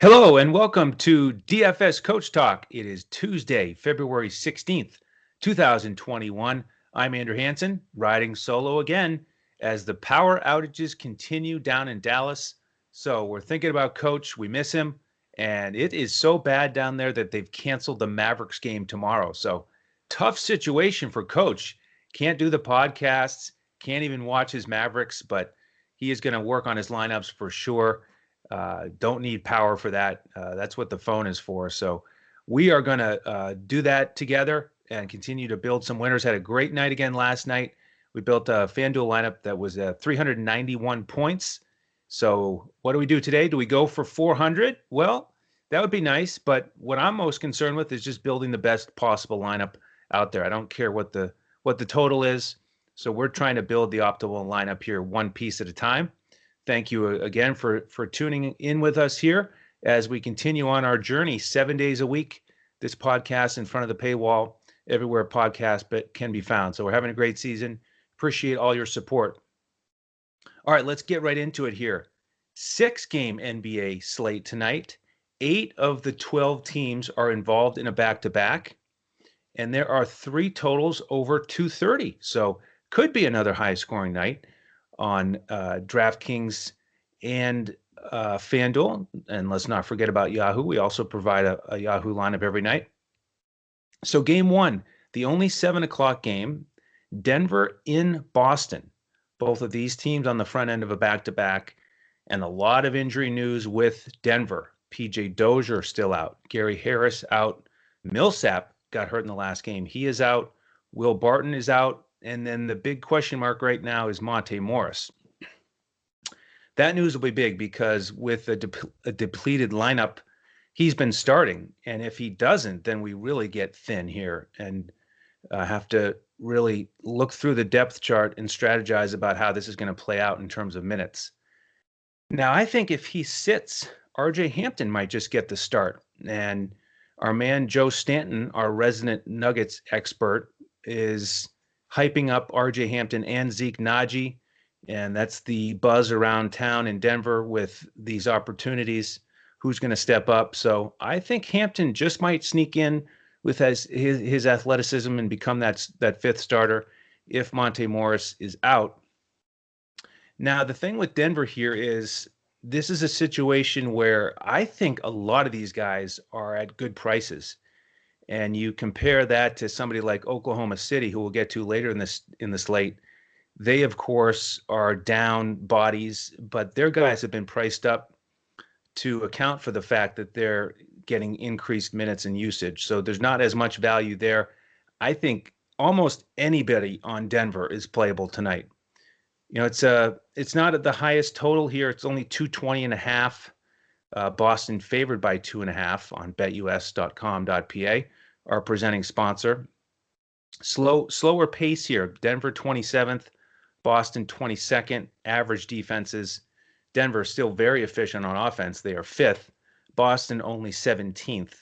Hello and welcome to DFS Coach Talk. It is Tuesday, February 16th, 2021. I'm Andrew Hansen, riding solo again as the power outages continue down in Dallas. So we're thinking about Coach. We miss him. And it is so bad down there that they've canceled the Mavericks game tomorrow. So tough situation for Coach. Can't do the podcasts, can't even watch his Mavericks, but he is going to work on his lineups for sure. Don't need power for that. That's what the phone is for. So we are going to do that together and continue to build some winners. Had a great night again last night. We built a FanDuel lineup that was 391 points. So what do we do today? Do we go for 400? Well, that would be nice. But what I'm most concerned with is just building the best possible lineup out there. I don't care what the total is. So we're trying to build the optimal lineup here, one piece at a time. Thank you again for tuning in with us here as we continue on our journey 7 days a week. This podcast in front of the paywall, everywhere podcast can be found. So we're having a great season. Appreciate all your support. All right, let's get right into it here. 6-game NBA slate tonight. 8 of the 12 teams are involved in a back-to-back, and there are 3 totals over 230. So could be another high-scoring night on Draftkings and FanDuel. And let's not forget about Yahoo. We also provide a Yahoo lineup every night. So game 1, the only 7 o'clock game, Denver in Boston. Both of these teams on the front end of a back-to-back, and a lot of injury news with Denver. PJ Dozier still out. Gary Harris out. Millsap got hurt in the last game. He is out. Will Barton is out. And then the big question mark right now is Monte Morris. That news will be big because with a depleted lineup, he's been starting. And if he doesn't, then we really get thin here and have to really look through the depth chart and strategize about how this is going to play out in terms of minutes. Now, I think if he sits, RJ Hampton might just get the start. And our man Joe Stanton, our resident Nuggets expert, is hyping up RJ Hampton and Zeke Naji. And that's the buzz around town in Denver with these opportunities. Who's going to step up? So I think Hampton just might sneak in with his athleticism and become that 5th starter if Monte Morris is out. Now, the thing with Denver here is this is a situation where I think a lot of these guys are at good prices. And you compare that to somebody like Oklahoma City, who we'll get to later in the slate. They, of course, are down bodies, but their guys have been priced up to account for the fact that they're getting increased minutes and usage. So there's not as much value there. I think almost anybody on Denver is playable tonight. You know, it's not at the highest total here. It's only 220.5. Boston favored by 2.5 on BetUS.com.pa, our presenting sponsor. Slower pace here. Denver 27th, Boston 22nd. Average defenses. Denver still very efficient on offense. They are 5th. Boston only 17th.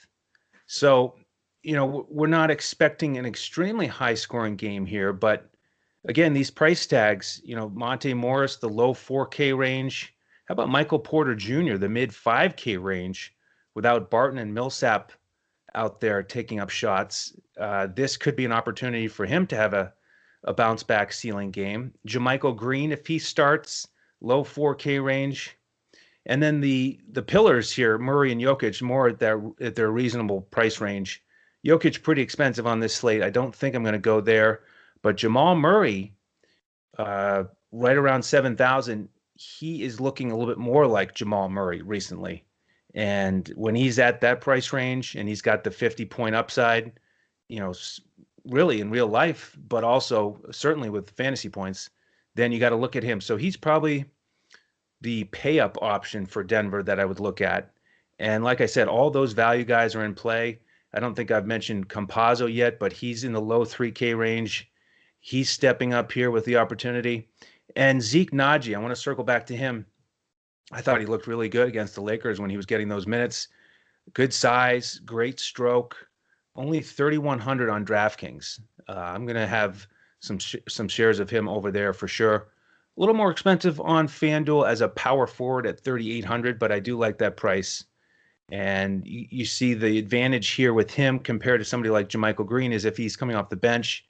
So, you know, we're not expecting an extremely high-scoring game here, but again, these price tags, you know, Monte Morris, the low 4K range. How about Michael Porter Jr., the mid 5K range, without Barton and Millsap out there taking up shots? This could be an opportunity for him to have a bounce back ceiling game. JaMychal Green, if he starts, low 4K range. And then the pillars here, Murray and Jokic, more at their reasonable price range. Jokic pretty expensive on this slate. I don't think I'm going to go there. But Jamal Murray, right around 7,000, he is looking a little bit more like Jamal Murray recently. And when he's at that price range and he's got the 50-point upside, you know, really in real life, but also certainly with fantasy points, then you got to look at him. So he's probably the pay-up option for Denver that I would look at. And like I said, all those value guys are in play. I don't think I've mentioned Campazzo yet, but he's in the low 3K range. He's stepping up here with the opportunity. And Zeke Naji, I want to circle back to him. I thought he looked really good against the Lakers when he was getting those minutes. Good size, great stroke. Only 3,100 on DraftKings. I'm going to have some shares of him over there for sure. A little more expensive on FanDuel as a power forward at 3,800, but I do like that price. And you see the advantage here with him compared to somebody like JaMychal Green is if he's coming off the bench,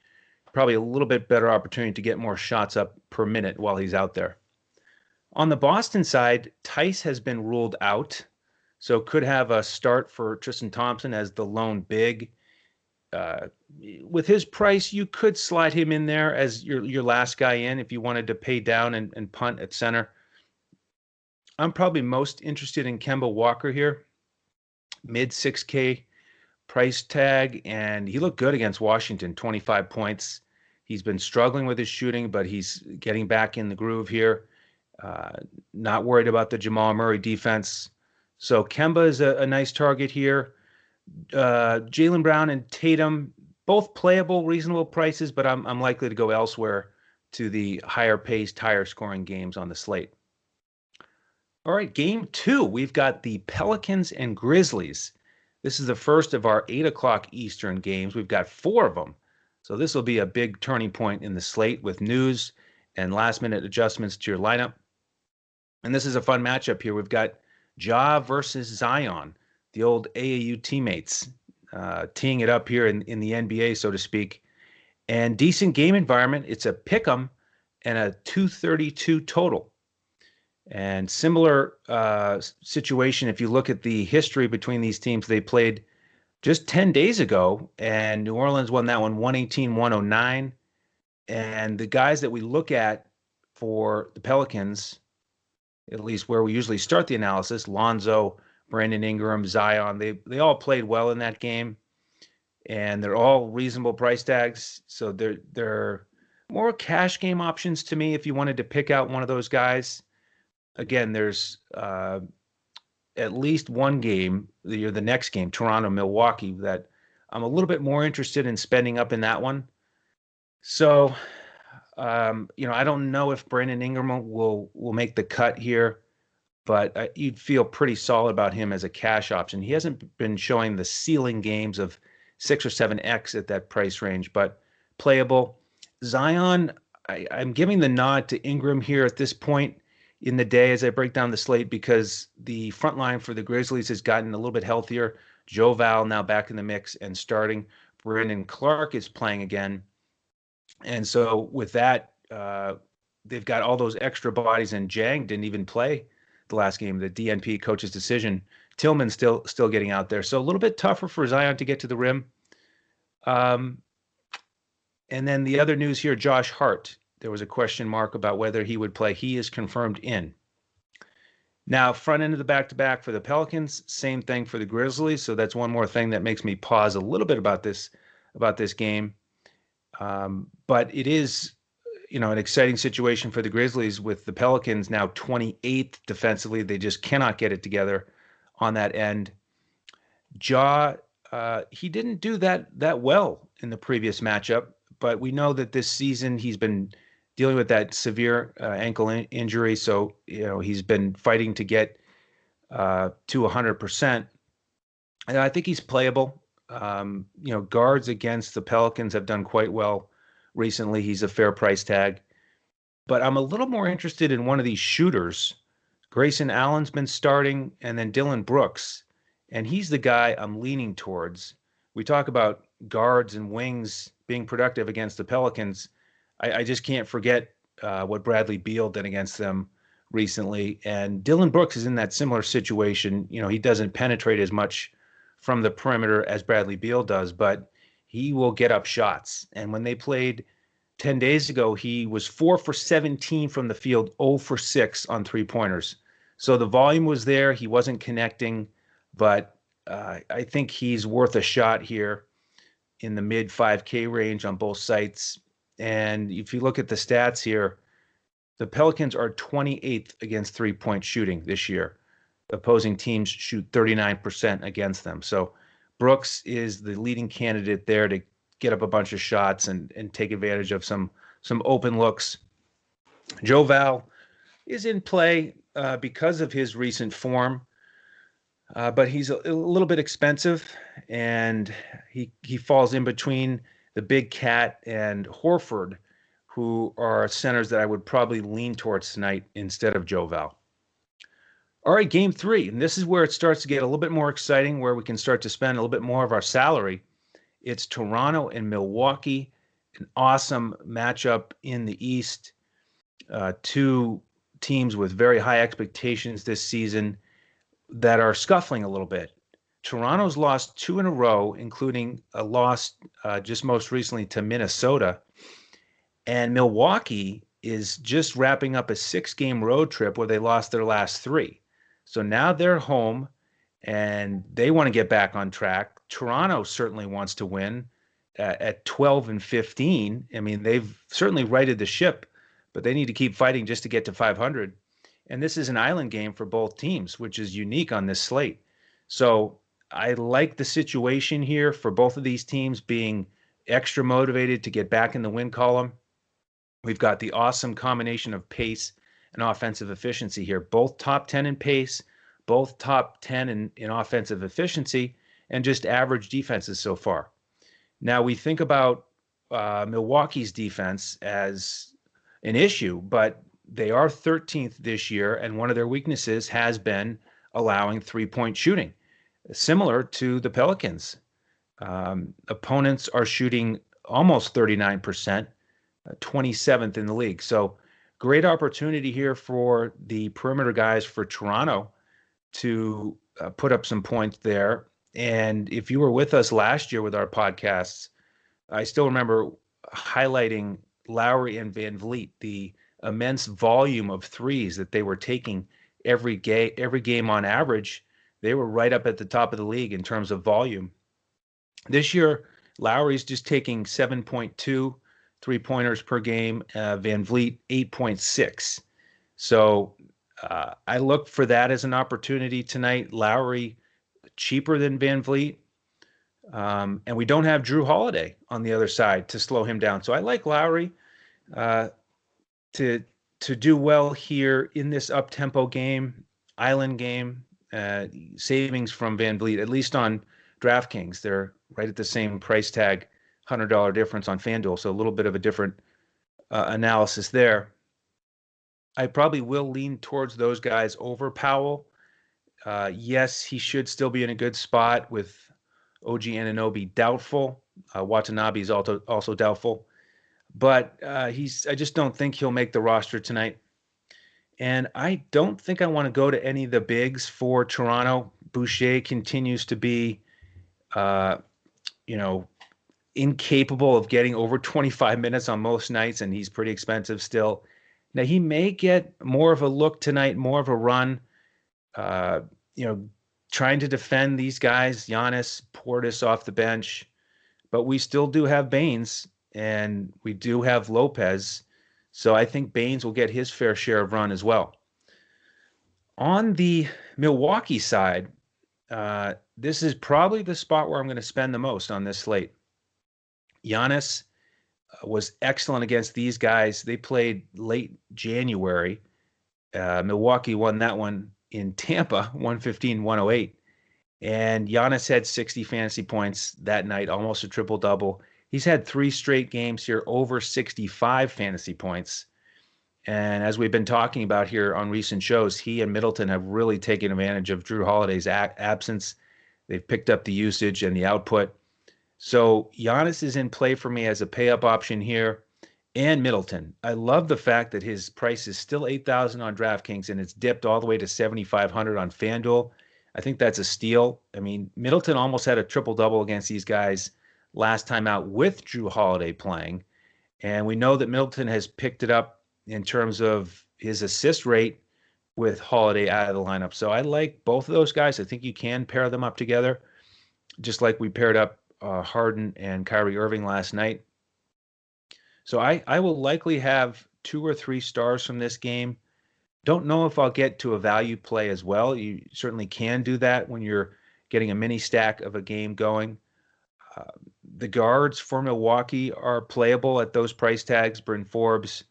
probably a little bit better opportunity to get more shots up per minute while he's out there. On the Boston side, Tice has been ruled out, so could have a start for Tristan Thompson as the lone big. Uh, with his price, you could slide him in there as your last guy in if you wanted to pay down and punt at center. I'm probably most interested in Kemba Walker here, mid 6K price tag, and he looked good against Washington, 25 points. He's been struggling with his shooting, but he's getting back in the groove here. Not worried about the Jamal Murray defense. So Kemba is a nice target here. Jaylen Brown and Tatum, both playable, reasonable prices, but I'm likely to go elsewhere to the higher paced, higher scoring games on the slate. All right, game 2, we've got the Pelicans and Grizzlies. This is the first of our 8 o'clock Eastern games. We've got 4 of them. So this will be a big turning point in the slate with news and last-minute adjustments to your lineup. And this is a fun matchup here. We've got Ja versus Zion, the old AAU teammates, teeing it up here in the NBA, so to speak. And decent game environment. It's a pick'em and a 232 total. And similar situation, if you look at the history between these teams, they played just 10 days ago, and New Orleans won that one 118-109. And the guys that we look at for the Pelicans, at least where we usually start the analysis, Lonzo, Brandon Ingram, Zion, they all played well in that game, and they're all reasonable price tags. So they're more cash game options to me if you wanted to pick out one of those guys. Again, there's at least one game, the next game, Toronto-Milwaukee, that I'm a little bit more interested in spending up in that one. So, I don't know if Brandon Ingram will make the cut here, but you'd feel pretty solid about him as a cash option. He hasn't been showing the ceiling games of 6 or 7x at that price range, but playable. Zion, I'm giving the nod to Ingram here at this point in the day as I break down the slate because the front line for the Grizzlies has gotten a little bit healthier. Joe Val now back in the mix and starting. Brandon Clark is playing again. And so with that, they've got all those extra bodies, and Jang didn't even play the last game, the DNP coach's decision. Tillman's still getting out there. So a little bit tougher for Zion to get to the rim. And then the other news here, Josh Hart. There was a question mark about whether he would play. He is confirmed in. Now, front end of the back-to-back for the Pelicans, same thing for the Grizzlies. So that's one more thing that makes me pause a little bit about this game. But it is, an exciting situation for the Grizzlies with the Pelicans now 28th defensively. They just cannot get it together on that end. Ja, he didn't do that well in the previous matchup, but we know that this season he's been dealing with that severe ankle injury. So, he's been fighting to get to 100%. And I think he's playable. Guards against the Pelicans have done quite well recently. He's a fair price tag. But I'm a little more interested in one of these shooters. Grayson Allen's been starting, and then Dylan Brooks. And he's the guy I'm leaning towards. We talk about guards and wings being productive against the Pelicans. I just can't forget what Bradley Beal did against them recently. And Dylan Brooks is in that similar situation. He doesn't penetrate as much from the perimeter as Bradley Beal does, but he will get up shots. And when they played 10 days ago, he was 4 for 17 from the field, 0 for 6 on three-pointers. So the volume was there. He wasn't connecting, but I think he's worth a shot here in the mid 5K range on both sites. And if you look at the stats here, the Pelicans are 28th against three-point shooting this year. Opposing teams shoot 39% against them. So Brooks is the leading candidate there to get up a bunch of shots and take advantage of some open looks. Joe Val is in play because of his recent form, but he's a little bit expensive, and he falls in between the Big Cat and Horford, who are centers that I would probably lean towards tonight instead of Joe Val. All right, game three. And this is where it starts to get a little bit more exciting, where we can start to spend a little bit more of our salary. It's Toronto and Milwaukee, an awesome matchup in the East. Two teams with very high expectations this season that are scuffling a little bit. Toronto's lost two in a row, including a loss just most recently to Minnesota. And Milwaukee is just wrapping up a 6-game road trip where they lost their last three. So now they're home and they want to get back on track. Toronto certainly wants to win at 12 and 15. I mean, they've certainly righted the ship, but they need to keep fighting just to get to 500. And this is an island game for both teams, which is unique on this slate. So I like the situation here for both of these teams being extra motivated to get back in the win column. We've got the awesome combination of pace and offensive efficiency here. Both top 10 in pace, both top 10 in offensive efficiency, and just average defenses so far. Now we think about Milwaukee's defense as an issue, but they are 13th this year, and one of their weaknesses has been allowing three-point shooting, similar to the Pelicans. Opponents are shooting almost 39%, 27th in the league. So great opportunity here for the perimeter guys for Toronto to put up some points there. And if you were with us last year with our podcasts, I still remember highlighting Lowry and Van Vliet, the immense volume of threes that they were taking every game on average. They were right up at the top of the league in terms of volume. This year, Lowry's just taking 7.2 3-pointers per game. Van Vliet, 8.6. So I look for that as an opportunity tonight. Lowry, cheaper than Van Vliet. And we don't have Drew Holiday on the other side to slow him down. So I like Lowry to do well here in this up-tempo game, island game. Savings from Van Vliet, at least on DraftKings. They're right at the same price tag, $100 difference on FanDuel. So a little bit of a different analysis there. I probably will lean towards those guys over Powell. Yes, he should still be in a good spot with OG Anunoby doubtful. Watanabe is also doubtful. But I just don't think he'll make the roster tonight. And I don't think I want to go to any of the bigs for Toronto. Boucher continues to be, incapable of getting over 25 minutes on most nights, and he's pretty expensive still. Now, he may get more of a look tonight, more of a run, trying to defend these guys, Giannis, Portis off the bench. But we still do have Baines, and we do have Lopez. So I think Baines will get his fair share of run as well. On the Milwaukee side, this is probably the spot where I'm going to spend the most on this slate. Giannis was excellent against these guys. They played late January. Milwaukee won that one in Tampa, 115-108. And Giannis had 60 fantasy points that night, almost a triple-double. He's had 3 straight games here over 65 fantasy points. And as we've been talking about here on recent shows, he and Middleton have really taken advantage of Drew Holiday's absence. They've picked up the usage and the output. So Giannis is in play for me as a pay-up option here, and Middleton. I love the fact that his price is still $8,000 on DraftKings, and it's dipped all the way to $7,500 on FanDuel. I think that's a steal. I mean, Middleton almost had a triple-double against these guys last time out with Drew Holiday playing, and we know that Middleton has picked it up in terms of his assist rate with Holiday out of the lineup. So I like both of those guys. I think you can pair them up together, just like we paired up Harden and Kyrie Irving last night. So I will likely have 2 or 3 stars from this game. Don't know if I'll get to a value play as well. You certainly can do that when you're getting a mini stack of a game going. The guards for Milwaukee are playable at those price tags. Bryn Forbes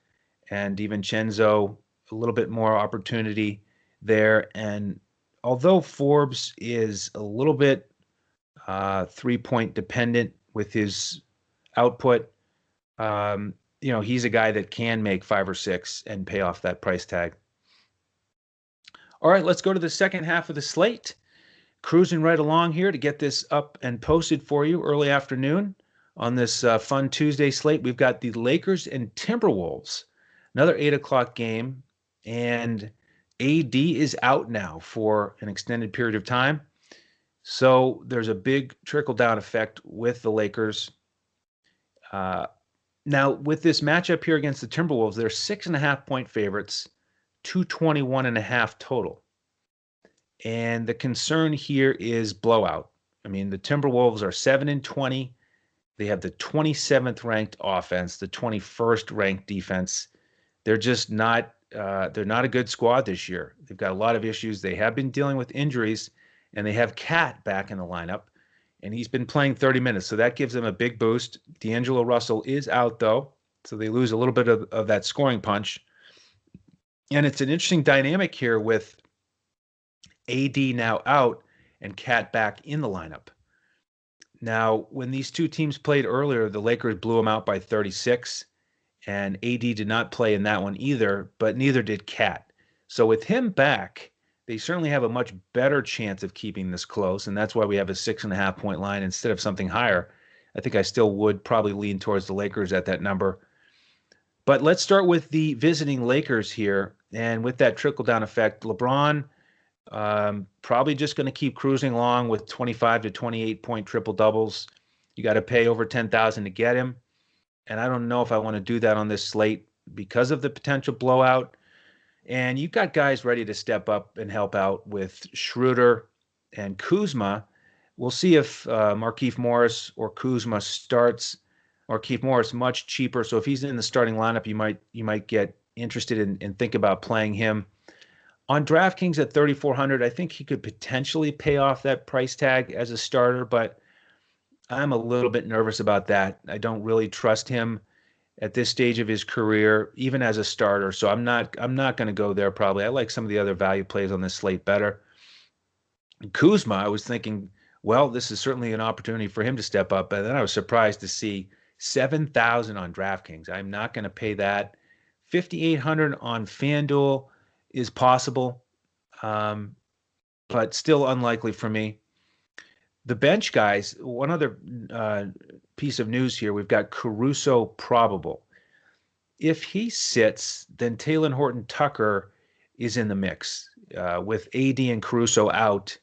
and DiVincenzo, a little bit more opportunity there. And although Forbes is a little bit 3-point dependent with his output, he's a guy that can make 5 or 6 and pay off that price tag. All right, let's go to the second half of the slate. Cruising right along here to get this up and posted for you early afternoon on this fun Tuesday slate. We've got the Lakers and Timberwolves, another 8 o'clock game, and AD is out now for an extended period of time. So there's a big trickle-down effect with the Lakers. Now, with this matchup here against the Timberwolves, they're 6.5-point favorites, 221.5 total. And the concern here is blowout. I mean, the Timberwolves are 7-20. They have the 27th ranked offense, the 21st ranked defense. They're just not they're not a good squad this year. They've got a lot of issues. They have been dealing with injuries, and they have Cat back in the lineup, and he's been playing 30 minutes, so that gives them a big boost. D'Angelo Russell is out, though, so they lose a little bit of that scoring punch. And it's an interesting dynamic here with AD now out and Cat back in the lineup. Now, when these two teams played earlier, the Lakers blew them out by 36, and AD did not play in that one either, but neither did Cat. So with him back, they certainly have a much better chance of keeping this close, and that's why we have a 6.5-point line instead of something higher. I think I still would probably lean towards the Lakers at that number. But let's start with the visiting Lakers here, and with that trickle-down effect, LeBron probably just going to keep cruising along with 25 to 28-point triple doubles. You got to pay over 10,000 to get him. And I don't know if I want to do that on this slate because of the potential blowout. And you've got guys ready to step up and help out with Schroeder and Kuzma. We'll see if Markieff Morris or Kuzma starts. Markieff Morris much cheaper. So if he's in the starting lineup, you might get interested and think about playing him. On DraftKings at 3,400, I think he could potentially pay off that price tag as a starter, but I'm a little bit nervous about that. I don't really trust him at this stage of his career, even as a starter. So I'm not going to go there probably. I like some of the other value plays on this slate better. Kuzma, I was thinking, well, this is certainly an opportunity for him to step up. And then I was surprised to see 7,000 on DraftKings. I'm not going to pay that. 5,800 on FanDuel is possible, but still unlikely for me. The bench guys, one other piece of news here, we've got Caruso probable. If he sits, then Talen Horton-Tucker is in the mix. With AD and Caruso out,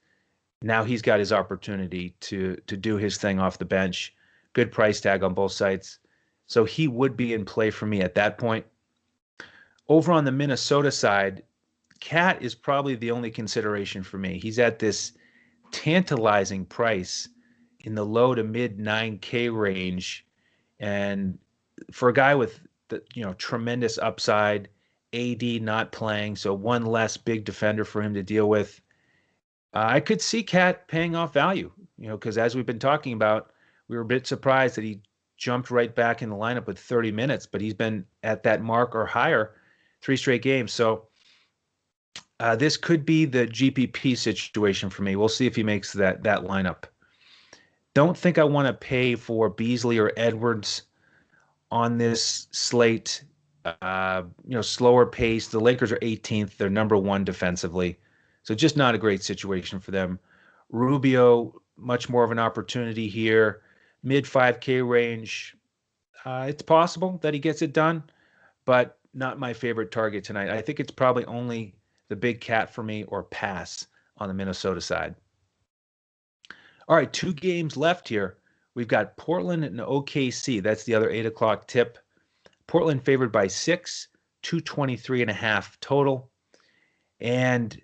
now he's got his opportunity to do his thing off the bench. Good price tag on both sides. So he would be in play for me at that point. Over on the Minnesota side, Cat is probably the only consideration for me. He's at this tantalizing price in the low to mid 9K range, and for a guy with the tremendous upside, AD not playing, so one less big defender for him to deal with, I could see Cat paying off value. Because as we've been talking about, we were a bit surprised that he jumped right back in the lineup with 30 minutes, but he's been at that mark or higher 3 straight games. So this could be the GPP situation for me. We'll see if he makes that lineup. Don't think I want to pay for Beasley or Edwards on this slate. Slower pace. The Lakers are 18th. They're number 1 defensively. So just not a great situation for them. Rubio, much more of an opportunity here. Mid 5K range. It's possible that he gets it done, but not my favorite target tonight. I think it's probably only the big cat for me or pass on the Minnesota side. All right, 2 games left here. We've got Portland and OKC. That's the other 8 o'clock tip. Portland favored by 6, 223.5 total. And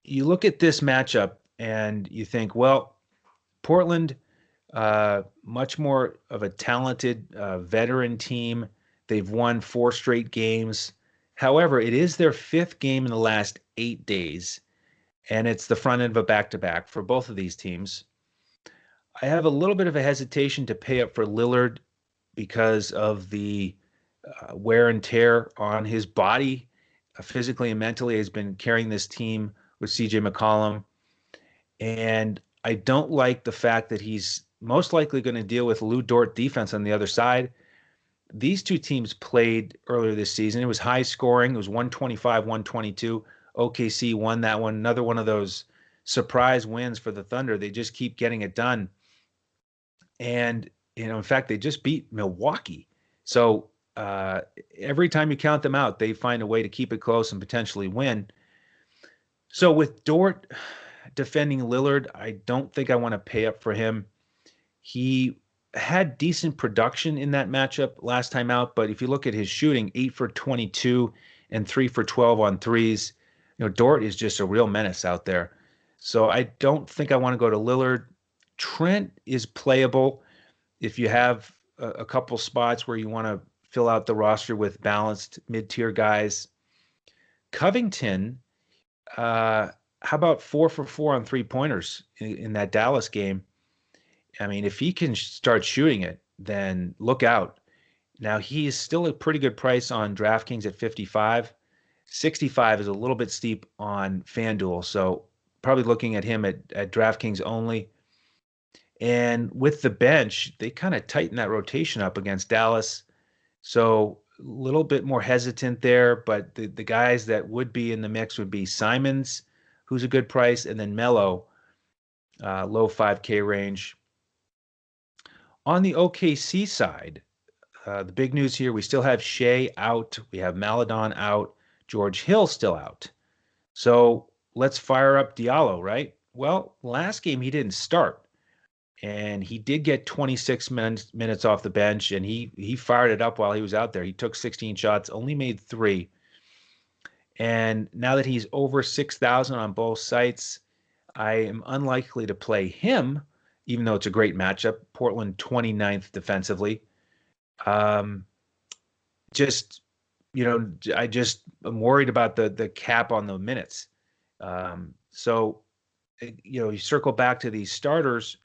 you look at this matchup and you think, well, Portland, much more of a talented veteran team. They've won 4 straight games. However, it is their 5th game in the last 8 days, and it's the front end of a back-to-back for both of these teams. I have a little bit of a hesitation to pay up for Lillard because of the wear and tear on his body, physically and mentally. Has been carrying this team with CJ McCollum, and I don't like the fact that he's most likely going to deal with Lou Dort defense on the other side. These two teams played earlier this season. It was high scoring. It was 125, 122. OKC won that one. Another one of those surprise wins for the Thunder. They just keep getting it done. And, in fact, they just beat Milwaukee. So every time you count them out, they find a way to keep it close and potentially win. So with Dort defending Lillard, I don't think I want to pay up for him. He had decent production in that matchup last time out, but if you look at his shooting, 8 for 22 and 3 for 12 on threes, Dort is just a real menace out there. So I don't think I want to go to Lillard. Trent is playable if you have a couple spots where you want to fill out the roster with balanced mid-tier guys. Covington, how about 4 for 4 on three-pointers in that Dallas game? I mean, if he can start shooting it, then look out. Now, he is still a pretty good price on DraftKings at 55. 65 is a little bit steep on FanDuel, so probably looking at him at DraftKings only. And with the bench, they kind of tighten that rotation up against Dallas. So a little bit more hesitant there, but the guys that would be in the mix would be Simons, who's a good price, and then Melo, low 5K range. On the OKC side, the big news here, we still have Shea out. We have Maledon out. George Hill still out. So let's fire up Diallo, right? Well, last game he didn't start. And he did get 26 minutes off the bench, and he fired it up while he was out there. He took 16 shots, only made 3. And now that he's over 6,000 on both sites, I am unlikely to play him, even though it's a great matchup. Portland 29th defensively. I'm worried about the cap on the minutes. So you circle back to these starters.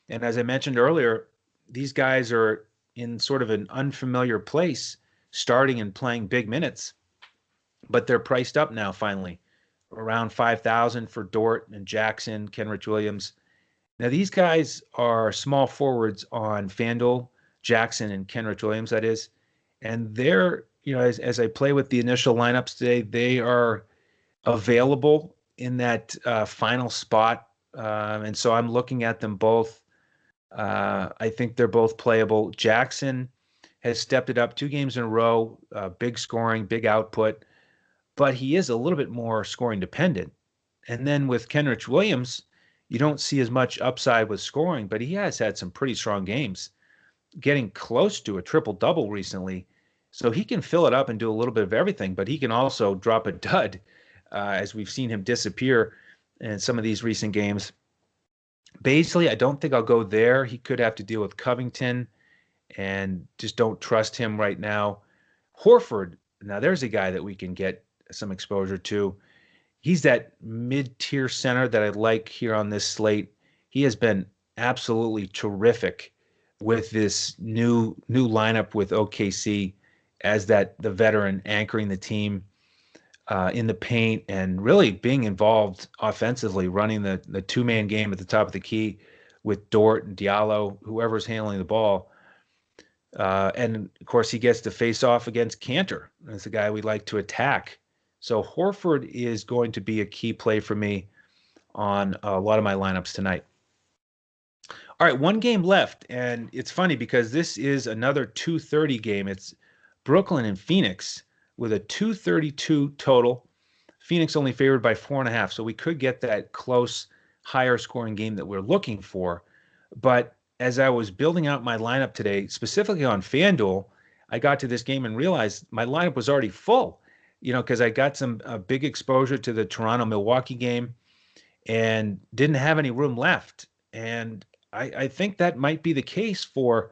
And as I mentioned earlier, these guys are in sort of an unfamiliar place, starting and playing big minutes, but they're priced up now finally, around 5,000 for Dort and Jackson, Kenrich Williams. Now these guys are small forwards on FanDuel, Jackson and Kenrich Williams, that is, and they're, as I play with the initial lineups today, they are available in that final spot, and so I'm looking at them both. I think they're both playable. Jackson has stepped it up 2 games in a row, big scoring, big output, but he is a little bit more scoring dependent. And then with Kenrich Williams, you don't see as much upside with scoring, but he has had some pretty strong games, getting close to a triple-double recently. So he can fill it up and do a little bit of everything, but he can also drop a dud, as we've seen him disappear in some of these recent games. Basically, I don't think I'll go there. He could have to deal with Covington, and just don't trust him right now. Horford, now there's a guy that we can get some exposure to. He's that mid-tier center that I like here on this slate. He has been absolutely terrific with this new lineup with OKC as the veteran anchoring the team in the paint and really being involved offensively, running the two-man game at the top of the key with Dort and Diallo, whoever's handling the ball. And, of course, he gets to face off against Cantor. That's a guy we like to attack. So Horford is going to be a key play for me on a lot of my lineups tonight. All right, 1 game left, and it's funny because this is another 230 game. It's Brooklyn and Phoenix with a 232 total. Phoenix only favored by 4.5, so we could get that close, higher scoring game that we're looking for. But as I was building out my lineup today, specifically on FanDuel, I got to this game and realized my lineup was already full, because I got some big exposure to the Toronto-Milwaukee game and didn't have any room left. And I think that might be the case for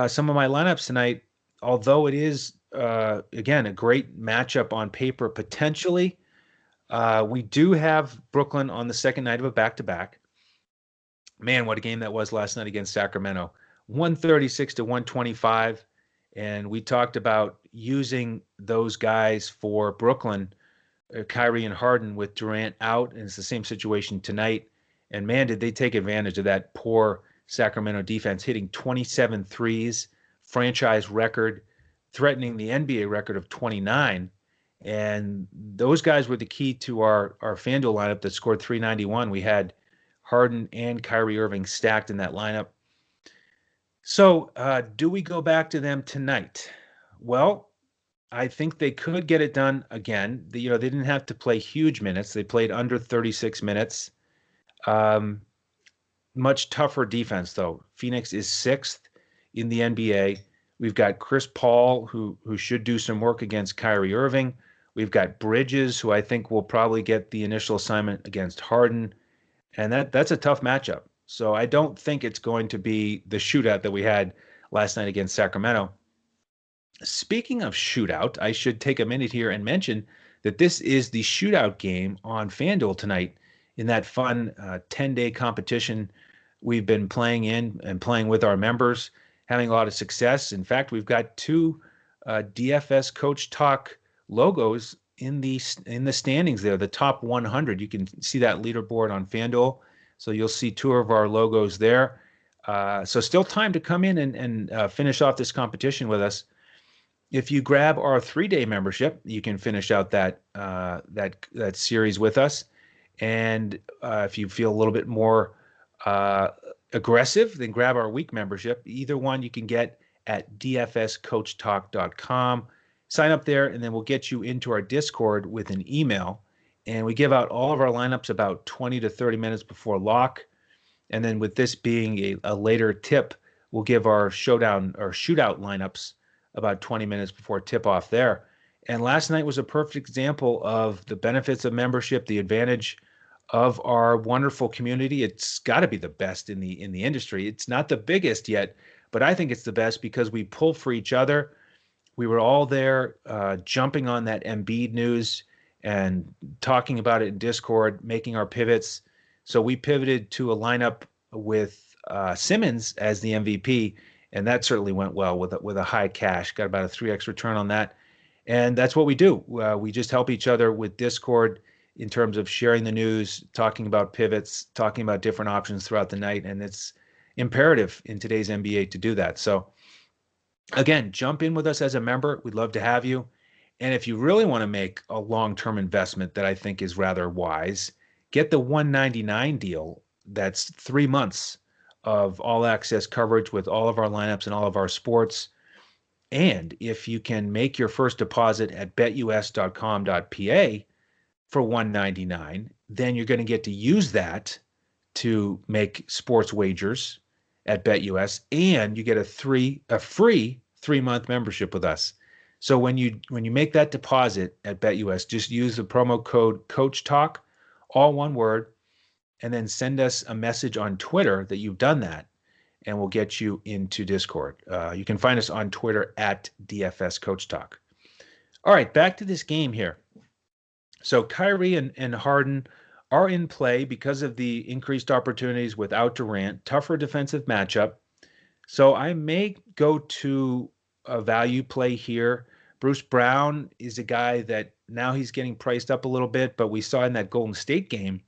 some of my lineups tonight, although it is, again, a great matchup on paper potentially. We do have Brooklyn on the second night of a back-to-back. Man, what a game that was last night against Sacramento. 136 to 125. And we talked about using those guys for Brooklyn, Kyrie and Harden with Durant out. And it's the same situation tonight. And man, did they take advantage of that poor Sacramento defense, hitting 27 threes, franchise record, threatening the NBA record of 29. And those guys were the key to our FanDuel lineup that scored 391. We had Harden and Kyrie Irving stacked in that lineup. So, do we go back to them tonight? Well, I think they could get it done again. They didn't have to play huge minutes. They played under 36 minutes. Um, Much tougher defense, though. Phoenix is sixth in the NBA. We've got Chris Paul, who should do some work against Kyrie Irving. We've got Bridges, who I think will probably get the initial assignment against Harden, and that's a tough matchup. So I don't think it's going to be the shootout that we had last night against Sacramento. Speaking of shootout, I should take a minute here and mention that this is the shootout game on FanDuel tonight in that fun 10-day competition we've been playing in and playing with our members, having a lot of success. In fact, we've got two DFS Coach Talk logos in the standings there, the top 100. You can see that leaderboard on FanDuel. So you'll see two of our logos there. So still time to come in and finish off this competition with us. If you grab our 3-day membership, you can finish out that series with us. And if you feel a little bit more aggressive, then grab our week membership. Either one you can get at dfscoachtalk.com. Sign up there, and then we'll get you into our Discord with an email. And we give out all of our lineups about 20 to 30 minutes before lock. And then with this being a later tip, we'll give our showdown or shootout lineups about 20 minutes before tip off there. And last night was a perfect example of the benefits of membership, the advantage of our wonderful community. It's got to be the best in the industry. It's not the biggest yet, but I think it's the best because we pull for each other. We were all there jumping on that Embiid news and talking about it in Discord, making our pivots. So we pivoted to a lineup with Simmons as the MVP, and that certainly went well with a high cash. Got about a 3x return on that. And that's what we do. We just help each other with Discord in terms of sharing the news, talking about pivots, talking about different options throughout the night. And it's imperative in today's NBA to do that. So again, jump in with us as a member. We'd love to have you. And if you really want to make a long-term investment that I think is rather wise, get the $199 deal. That's 3 months of all access coverage with all of our lineups and all of our sports. And if you can make your first deposit at betus.com.pa for $199, then you're going to get to use that to make sports wagers at BetUS, and you get a free 3-month membership with us. So when you make that deposit at BetUS, just use the promo code CoachTalk, all one word, and then send us a message on Twitter that you've done that, and we'll get you into Discord. You can find us on Twitter at DFS CoachTalk. All right, back to this game here. So Kyrie and Harden are in play because of the increased opportunities without Durant, tougher defensive matchup. So I may go to a value play here. Bruce Brown is a guy that now he's getting priced up a little bit, but we saw in that Golden State game,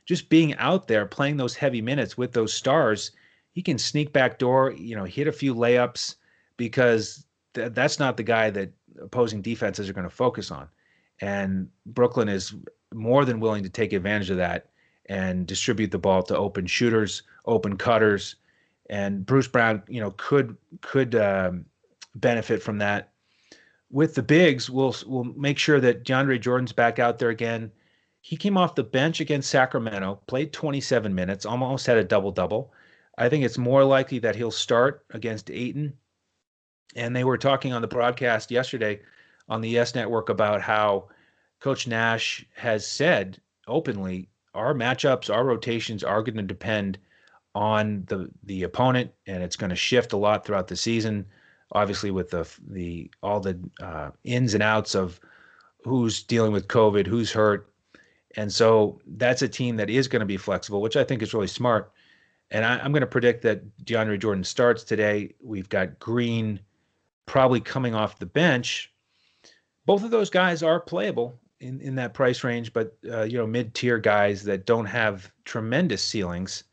just being out there playing those heavy minutes with those stars, he can sneak back door, hit a few layups because that's not the guy that opposing defenses are going to focus on. And Brooklyn is more than willing to take advantage of that and distribute the ball to open shooters, open cutters. And Bruce Brown, could benefit from that. With the bigs, we'll make sure that DeAndre Jordan's back out there again. He came off the bench against Sacramento, played 27 minutes, almost had a double-double. I think it's more likely that he'll start against Ayton. And they were talking on the broadcast yesterday on the YES Network about how Coach Nash has said openly, our matchups, our rotations are going to depend on the opponent, and it's going to shift a lot throughout the season. Obviously, with all the ins and outs of who's dealing with COVID, who's hurt, and so that's a team that is going to be flexible, which I think is really smart. And I'm going to predict that DeAndre Jordan starts today. We've got Green probably coming off the bench. Both of those guys are playable in that price range, but mid-tier guys that don't have tremendous ceilings.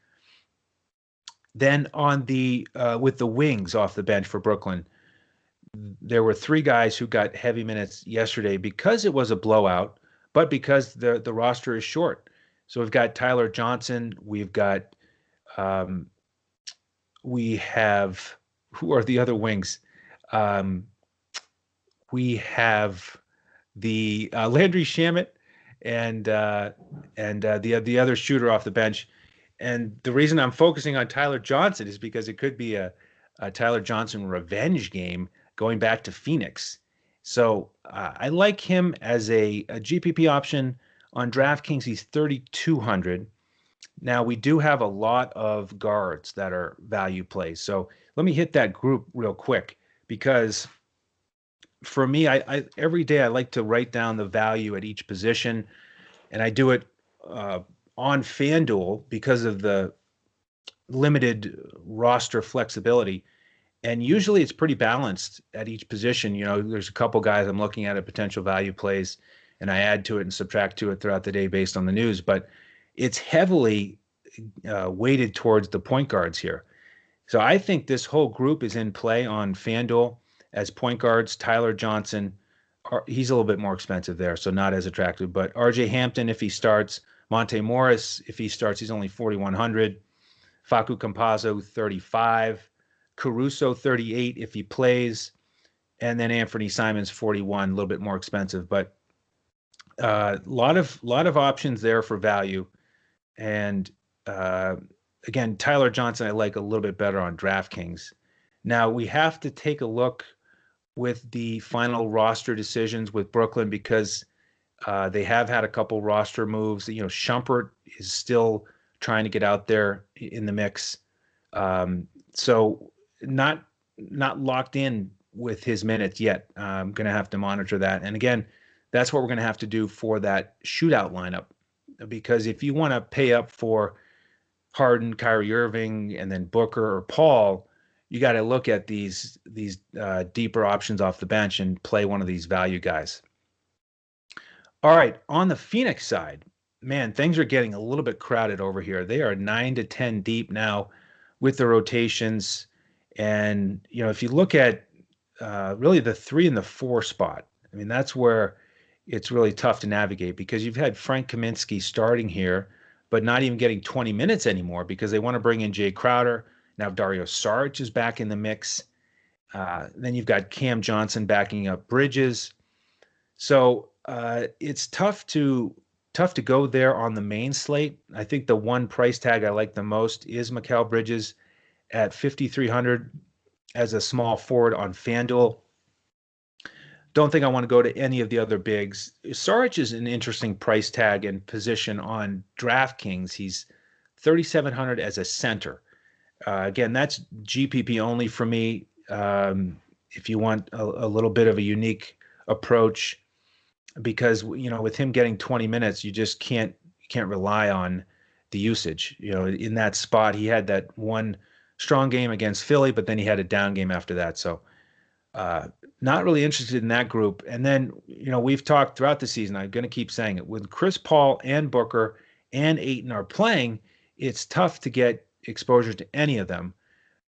Then on the with the wings off the bench for Brooklyn, there were three guys who got heavy minutes yesterday because it was a blowout, but because the roster is short. So we've got Tyler Johnson, um, we have who are the other wings? Um, we have the Landry Shamet and the other shooter off the bench. And the reason I'm focusing on Tyler Johnson is because it could be a Tyler Johnson revenge game going back to Phoenix. So I like him as a GPP option on DraftKings. He's 3,200. Now we do have a lot of guards that are value plays. So let me hit that group real quick because for me, I every day I like to write down the value at each position, and I do it uh, on FanDuel because of the limited roster flexibility. And usually it's pretty balanced at each position. You know, there's a couple guys I'm looking at potential value plays, and I add to it and subtract to it throughout the day based on the news. But it's heavily weighted towards the point guards here. So I think this whole group is in play on FanDuel as point guards. Tyler Johnson, he's a little bit more expensive there, so not as attractive. But RJ Hampton, if he starts, Monte Morris, if he starts, he's only 4,100. Facu Campazzo, 35. Caruso, 38 if he plays. And then Anthony Simons, 41, a little bit more expensive. But a lot of options there for value. And again, Tyler Johnson, I like a little bit better on DraftKings. Now we have to take a look with the final roster decisions with Brooklyn because they have had a couple roster moves. You know, Shumpert is still trying to get out there in the mix. So not locked in with his minutes yet. I'm going to have to monitor that. And again, that's what we're going to have to do for that shootout lineup. Because if you want to pay up for Harden, Kyrie Irving, and then Booker or Paul, you got to look at these deeper options off the bench and play one of these value guys. All right, on the Phoenix side, man, things are getting a little bit crowded over here. They are 9 to 10 deep now with the rotations. And, you know, if you look at really the 3 and the 4 spot, I mean, that's where it's really tough to navigate because you've had Frank Kaminsky starting here, but not even getting 20 minutes anymore because they want to bring in Jay Crowder. Now Dario Saric is back in the mix. Then you've got Cam Johnson backing up Bridges. So it's tough to go there on the main slate. I think the one price tag I like the most is Mikal Bridges at 5,300 as a small forward on FanDuel. Don't think I want to go to any of the other bigs. Saric is an interesting price tag and position on DraftKings. He's 3,700 as a center. Again, that's GPP only for me. If you want a little bit of a unique approach, because you know with him getting 20 minutes, you just can't rely on the usage. You know, in that spot, he had that one strong game against Philly, but then he had a down game after that. So not really interested in that group. And then, you know, we've talked throughout the season, I'm going to keep saying it, when Chris Paul and Booker and Ayton are playing, it's tough to get exposure to any of them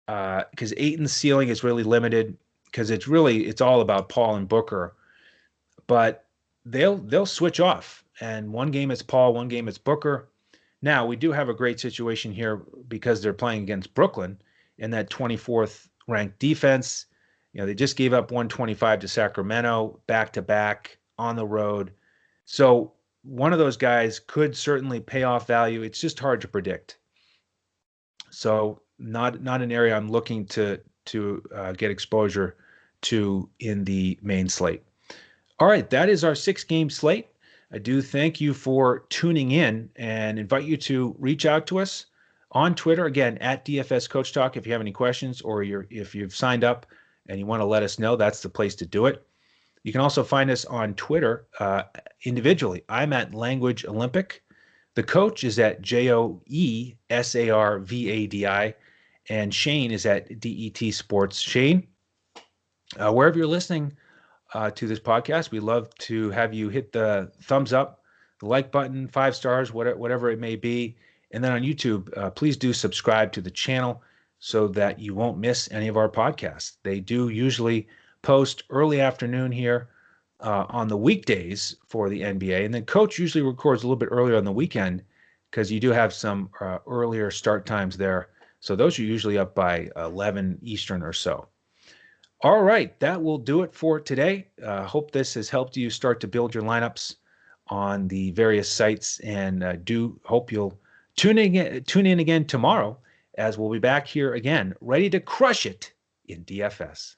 because Ayton's ceiling is really limited because it's all about Paul and Booker. But they'll switch off. And one game it's Paul, one game it's Booker. Now, we do have a great situation here because they're playing against Brooklyn in that 24th ranked defense. You know, they just gave up 125 to Sacramento back-to-back on the road. So one of those guys could certainly pay off value. It's just hard to predict. So not an area I'm looking to get exposure to in the main slate. All right, that is our 6-game slate. I do thank you for tuning in and invite you to reach out to us on Twitter, again, at DFS CoachTalk if you have any questions or if you've signed up and you want to let us know, that's the place to do it. You can also find us on Twitter individually. I'm at Language Olympic. The coach is at JoeSarvadi, and Shane is at DET Sports. Shane, wherever you're listening to this podcast, we love to have you hit the thumbs up, the like button, 5 stars, whatever it may be. And then on YouTube, please do subscribe to the channel so that you won't miss any of our podcasts. They do usually post early afternoon here on the weekdays for the NBA. And then Coach usually records a little bit earlier on the weekend because you do have some earlier start times there. So those are usually up by 11 Eastern or so. All right, that will do it for today. Hope this has helped you start to build your lineups on the various sites, and do hope you'll tune in again tomorrow, as we'll be back here again, ready to crush it in DFS.